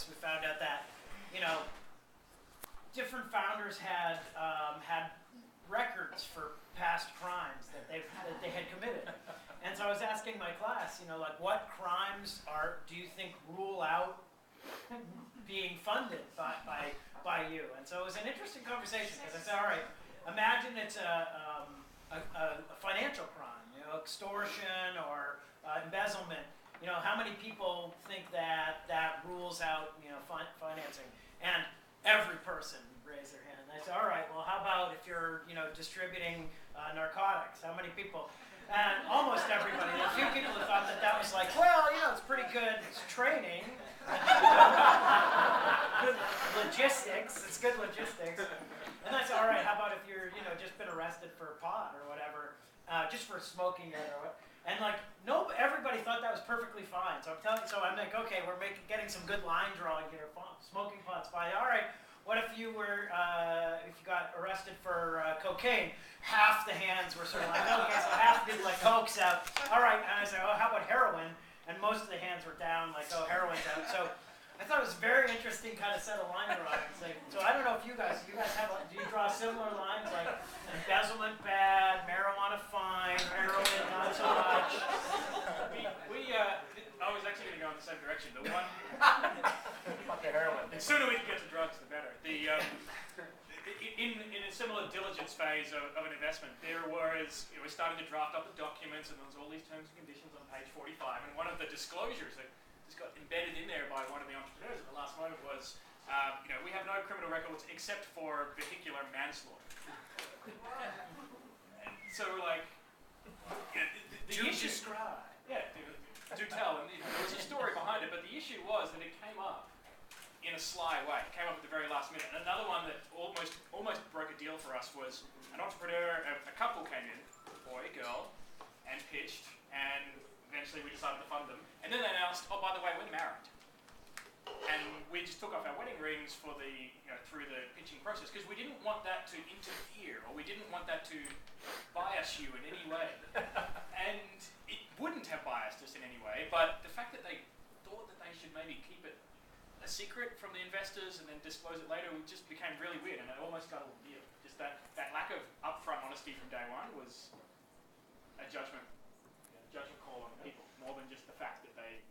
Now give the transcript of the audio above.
process, we found out that, different founders had records for past crimes that they had committed. And so I was asking my class, what crimes do you think rule out being funded by you? And so it was an interesting conversation, because I said, all right, imagine it's a financial crime, extortion or embezzlement. How many people think that rules out, financing? And every person raised their hand. And I said, all right, well, how about if you're, distributing narcotics? How many people? And almost everybody. There were a few people who thought that was like, well, it's pretty good training. Good logistics. It's good logistics. And I said, all right, how about if you're, just been arrested for pot or whatever, just for smoking it or what? And everybody thought that was perfectly fine. So I'm like, okay, we're getting some good line drawing here. Smoking pot's fine. All right, what if you got arrested for cocaine? Half the hands were sort of like, okay, so half the people like coke's out. All right, and I said, oh, how about heroin? And most of the hands were down, like, oh, heroin's out. So I thought it was a very interesting kind of set of line drawings. So I don't know if you guys have, do you draw similar lines, like embezzlement bad, marijuana fine, heroin not so much? I was actually going to go in the same direction. The one, Fuck the heroin. the sooner we can get to drugs, the better. In a similar diligence phase of an investment, there was, we're starting to draft up the documents, and there was all these terms and conditions on page 45, and one of the disclosures that just got embedded in there by one of the entrepreneurs at the last moment was, we have no criminal records except for vehicular manslaughter. And so we're like, Do describe. Yeah, do tell. And there was a story behind it, but the issue was that it came up in a sly way. It came up at the very last minute. And another one that almost broke a deal for us was an entrepreneur, a couple came in, boy, girl, and pitched, and eventually we decided to fund them. And then they announced, oh, by the way, we're married. And we just took off our wedding rings for through the pitching process, because we didn't want that to interfere, or we didn't want that to bias you in any way. And it wouldn't have biased us in any way, but the fact that they thought that they should maybe keep it a secret from the investors and then disclose it later, it just became really weird, and it almost got a deal. Just that lack of upfront honesty from day one was a judgment call on people, more than just the fact that they